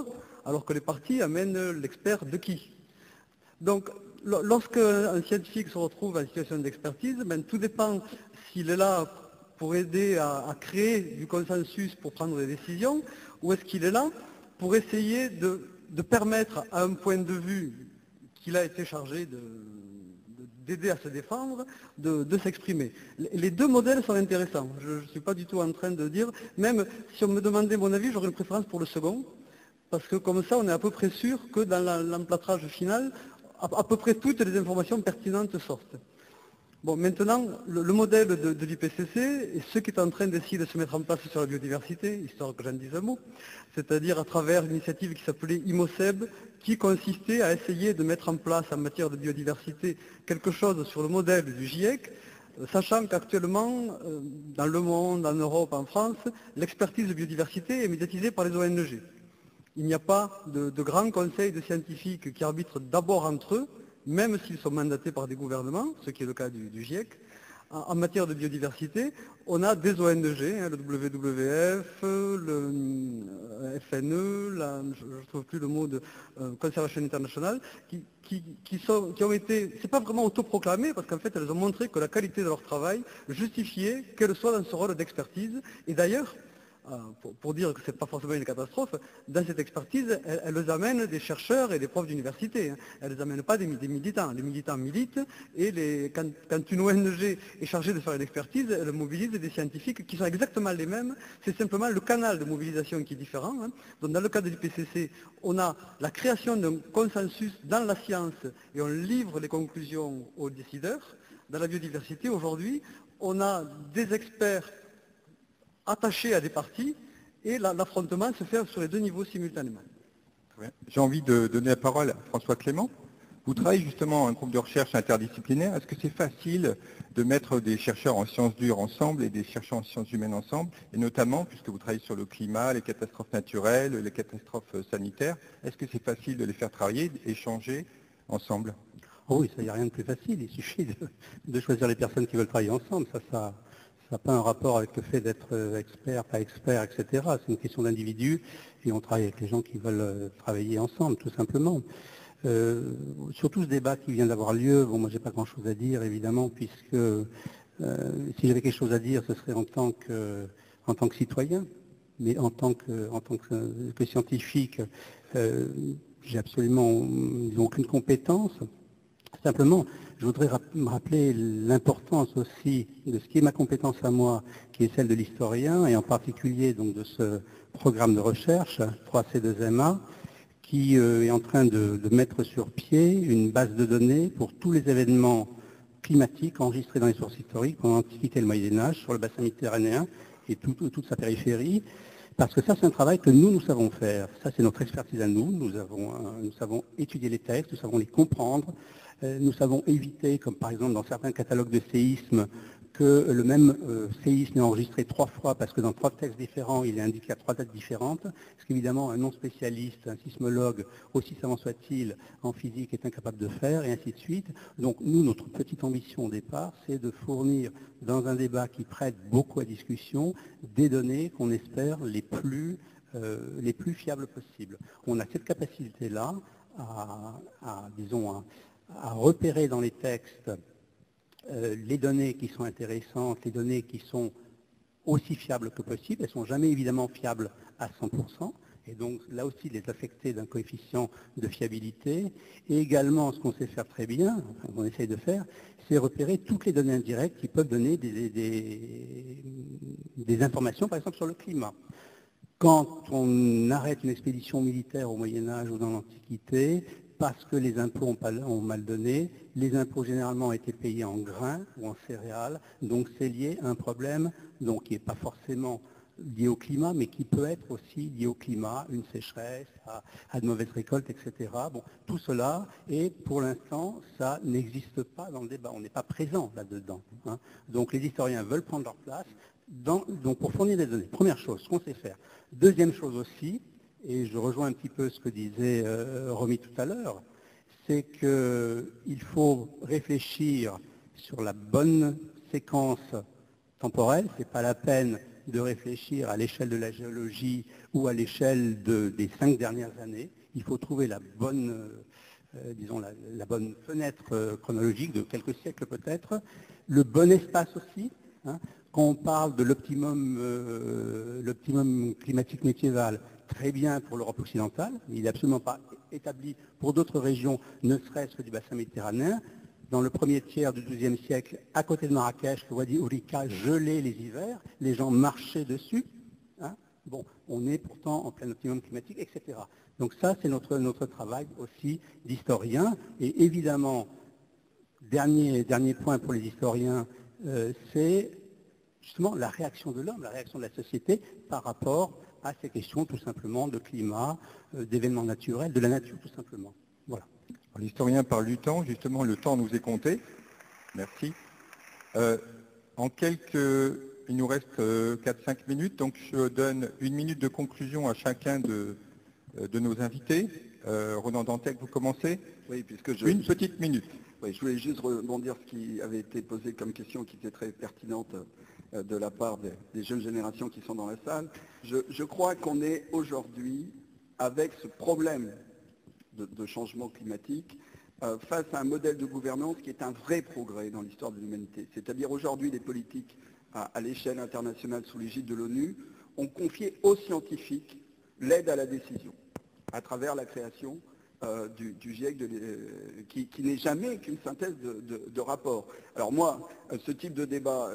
quoi, alors que les parties amènent l'expert de qui. Donc, lorsqu'un scientifique se retrouve en situation d'expertise, tout dépend s'il est là pour aider à créer du consensus pour prendre des décisions, ou est-ce qu'il est là pour essayer de permettre à un point de vue qu'il a été chargé d'aider à se défendre, de s'exprimer. Les deux modèles sont intéressants. Je ne suis pas du tout en train de dire, même si on me demandait mon avis, j'aurais une préférence pour le second, parce que comme ça, on est à peu près sûr que dans l'emplâtrage final, à peu près toutes les informations pertinentes sortent. Bon, maintenant, le modèle de l'IPCC, et ce qui est en train d'essayer de se mettre en place sur la biodiversité, histoire que j'en dise un mot, c'est-à-dire à travers une initiative qui s'appelait IMOCEB, qui consistait à essayer de mettre en place en matière de biodiversité quelque chose sur le modèle du GIEC, sachant qu'actuellement, dans le monde, en Europe, en France, l'expertise de biodiversité est médiatisée par les ONG. Il n'y a pas de grands conseils de scientifiques qui arbitrent d'abord entre eux, même s'ils sont mandatés par des gouvernements, ce qui est le cas du GIEC. En matière de biodiversité, on a des ONG, le WWF, le FNE, je ne trouve plus le mot de Conservation International, qui ont été, c'est pas vraiment autoproclamées, parce qu'en fait elles ont montré que la qualité de leur travail justifiait qu'elles soient dans ce rôle d'expertise. Et d'ailleurs, pour dire que ce n'est pas forcément une catastrophe, dans cette expertise, elles amènent des chercheurs et des profs d'université. Elles n'amènent pas des militants. Les militants militent, et quand une ONG est chargée de faire une expertise, elle mobilise des scientifiques qui sont exactement les mêmes. C'est simplement le canal de mobilisation qui est différent. Donc dans le cas de l'IPCC, on a la création d'un consensus dans la science et on livre les conclusions aux décideurs. Dans la biodiversité, aujourd'hui, on a des experts attachés à des parties, et l'affrontement se fait sur les deux niveaux simultanément. J'ai envie de donner la parole à François Clément. Vous travaillez justement en groupe de recherche interdisciplinaire. Est-ce que c'est facile de mettre des chercheurs en sciences dures ensemble et des chercheurs en sciences humaines ensemble, et notamment, puisque vous travaillez sur le climat, les catastrophes naturelles, les catastrophes sanitaires, est-ce que c'est facile de les faire travailler, d'échanger ensemble? Oh oui, ça, il n'y a rien de plus facile. Il suffit de choisir les personnes qui veulent travailler ensemble. Ça n'a pas un rapport avec le fait d'être expert, pas expert, etc. C'est une question d'individu, et on travaille avec les gens qui veulent travailler ensemble, tout simplement. Sur tout ce débat qui vient d'avoir lieu, bon, moi j'ai pas grand-chose à dire, évidemment, puisque si j'avais quelque chose à dire, ce serait en tant que citoyen, mais en tant que scientifique, j'ai absolument aucune compétence. Simplement, je voudrais me rappeler l'importance aussi de ce qui est ma compétence à moi, qui est celle de l'historien, et en particulier donc de ce programme de recherche 3C2MA, qui est en train de mettre sur pied une base de données pour tous les événements climatiques enregistrés dans les sources historiques pendant l'Antiquité et le Moyen-Âge, sur le bassin méditerranéen et toute sa périphérie. Parce que ça, c'est un travail que nous savons faire. Ça, c'est notre expertise à nous. Nous savons étudier les textes, nous savons les comprendre. Nous savons éviter, comme par exemple dans certains catalogues de séismes, que le même séisme est enregistré 3 fois parce que dans 3 textes différents, il est indiqué à 3 dates différentes. Ce qu'évidemment un non-spécialiste, un sismologue, aussi savant soit-il en physique, est incapable de faire, et ainsi de suite. Donc nous, notre petite ambition au départ, c'est de fournir dans un débat qui prête beaucoup à discussion des données qu'on espère les plus fiables possibles. On a cette capacité-là à repérer dans les textes les données qui sont intéressantes, les données qui sont aussi fiables que possible. Elles ne sont jamais évidemment fiables à 100%, et donc là aussi les affecter d'un coefficient de fiabilité. Et également, ce qu'on sait faire très bien, enfin, qu'on essaye de faire, c'est repérer toutes les données indirectes qui peuvent donner des informations, par exemple sur le climat. Quand on arrête une expédition militaire au Moyen-Âge ou dans l'Antiquité, parce que les impôts ont mal donné, les impôts généralement ont été payés en grains ou en céréales, donc c'est lié à un problème donc, qui n'est pas forcément lié au climat, mais qui peut être aussi lié au climat, une sécheresse, à de mauvaises récoltes, etc. Bon, tout cela, et pour l'instant, ça n'existe pas dans le débat, on n'est pas présent là-dedans. Donc les historiens veulent prendre leur place donc pour fournir des données. Première chose, ce qu'on sait faire. Deuxième chose aussi, et je rejoins un petit peu ce que disait Romy tout à l'heure, c'est qu'il faut réfléchir sur la bonne séquence temporelle. Ce n'est pas la peine de réfléchir à l'échelle de la géologie ou à l'échelle des 5 dernières années. Il faut trouver la bonne, disons, la bonne fenêtre chronologique de quelques siècles peut-être, le bon espace aussi. Hein. Quand on parle de l'optimum climatique médiéval, très bien pour l'Europe occidentale, mais il n'est absolument pas établi pour d'autres régions, ne serait-ce que du bassin méditerranéen. Dans le premier tiers du XIIe siècle, à côté de Marrakech, le Wadi Ourika gelait les hivers, les gens marchaient dessus. Hein. Bon, on est pourtant en plein optimum climatique, etc. Donc ça, c'est notre travail aussi d'historien. Et évidemment, dernier point pour les historiens, c'est justement la réaction de l'homme, la réaction de la société par rapport à ces questions tout simplement de climat, d'événements naturels, de la nature tout simplement. Voilà. L'historien parle du temps, justement le temps nous est compté. Merci. Il nous reste 4-5 minutes, donc je donne 1 minute de conclusion à chacun de nos invités. Ronan Dantec, vous commencez? Oui, puisque Une petite minute. Oui, je voulais juste rebondir sur ce qui avait été posé comme question qui était très pertinente de la part des jeunes générations qui sont dans la salle. Je crois qu'on est aujourd'hui, avec ce problème de changement climatique, face à un modèle de gouvernance qui est un vrai progrès dans l'histoire de l'humanité. C'est-à-dire aujourd'hui, les politiques à l'échelle internationale sous l'égide de l'ONU ont confié aux scientifiques l'aide à la décision à travers la création du GIEC qui n'est jamais qu'une synthèse de rapports. Alors moi, ce type de débat,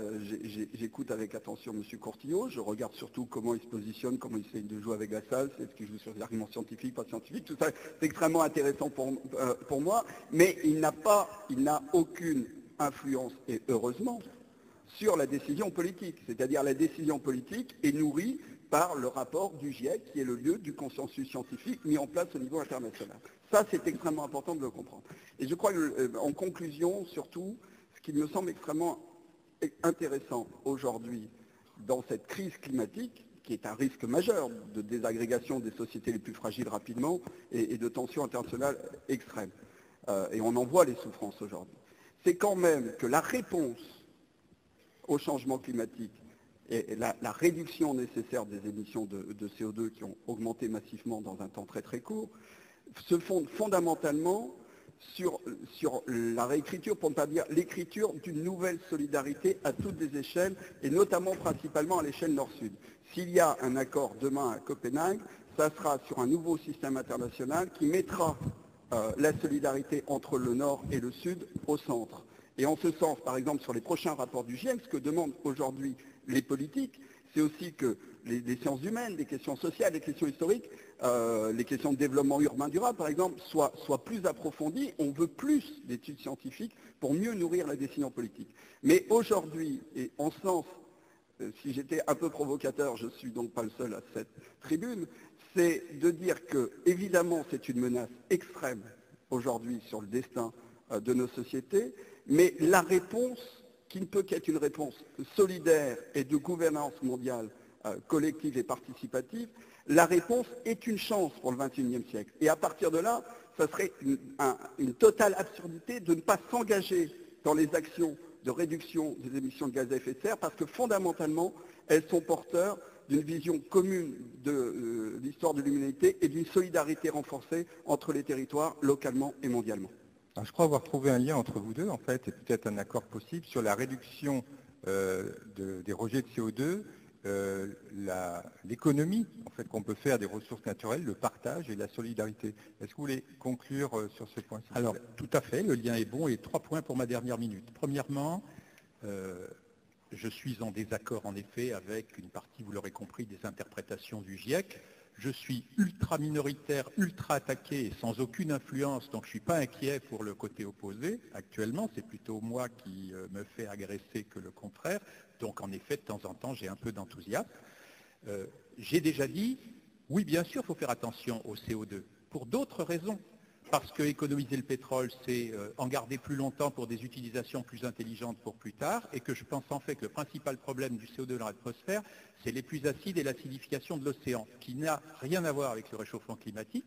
j'écoute avec attention M. Courtillot, je regarde surtout comment il se positionne, comment il essaye de jouer avec la salle, est-ce qu'il joue sur des arguments scientifiques, pas scientifiques, tout ça c'est extrêmement intéressant pour moi, mais il n'a aucune influence, et heureusement, sur la décision politique. C'est-à-dire la décision politique est nourrie par le rapport du GIEC, qui est le lieu du consensus scientifique mis en place au niveau international. Ça, c'est extrêmement important de le comprendre. Et je crois qu'en conclusion, surtout, ce qui me semble extrêmement intéressant aujourd'hui dans cette crise climatique, qui est un risque majeur de désagrégation des sociétés les plus fragiles rapidement et de tensions internationales extrêmes, et on en voit les souffrances aujourd'hui, c'est quand même que la réponse au changement climatique et la réduction nécessaire des émissions de CO2 qui ont augmenté massivement dans un temps très très court, se fonde fondamentalement sur la réécriture, pour ne pas dire l'écriture d'une nouvelle solidarité à toutes les échelles, et notamment principalement à l'échelle nord-sud. S'il y a un accord demain à Copenhague, ça sera sur un nouveau système international qui mettra la solidarité entre le nord et le sud au centre. Et en ce sens, par exemple, sur les prochains rapports du GIEC, ce que demandent aujourd'hui les politiques, c'est aussi que les sciences humaines, les questions sociales, les questions historiques, les questions de développement urbain durable, par exemple, soient plus approfondies. On veut plus d'études scientifiques pour mieux nourrir la décision politique. Mais aujourd'hui, et en sens, si j'étais un peu provocateur, je ne suis donc pas le seul à cette tribune, c'est de dire que, évidemment, c'est une menace extrême aujourd'hui sur le destin de nos sociétés, mais la réponse, qui ne peut qu'être une réponse solidaire et de gouvernance mondiale collective et participative, la réponse est une chance pour le XXIe siècle. Et à partir de là, ça serait une totale absurdité de ne pas s'engager dans les actions de réduction des émissions de gaz à effet de serre, parce que fondamentalement, elles sont porteurs d'une vision commune de l'histoire de l'humanité et d'une solidarité renforcée entre les territoires, localement et mondialement. Alors, je crois avoir trouvé un lien entre vous deux, en fait, et peut-être un accord possible sur la réduction des rejets de CO2, l'économie en fait, qu'on peut faire des ressources naturelles, le partage et la solidarité. Est-ce que vous voulez conclure sur ce point? Alors, tout à fait, le lien est bon, et 3 points pour ma dernière minute. Premièrement, je suis en désaccord, en effet, avec une partie, vous l'aurez compris, des interprétations du GIEC. Je suis ultra minoritaire, ultra attaqué, sans aucune influence, donc je ne suis pas inquiet pour le côté opposé. Actuellement, c'est plutôt moi qui me fais agresser que le contraire. Donc, en effet, de temps en temps, j'ai un peu d'enthousiasme. J'ai déjà dit, oui, bien sûr, il faut faire attention au CO2, pour d'autres raisons. Parce que économiser le pétrole, c'est en garder plus longtemps pour des utilisations plus intelligentes pour plus tard, et que je pense en fait que le principal problème du CO2 dans l'atmosphère, c'est les pluies acides et l'acidification de l'océan, qui n'a rien à voir avec le réchauffement climatique,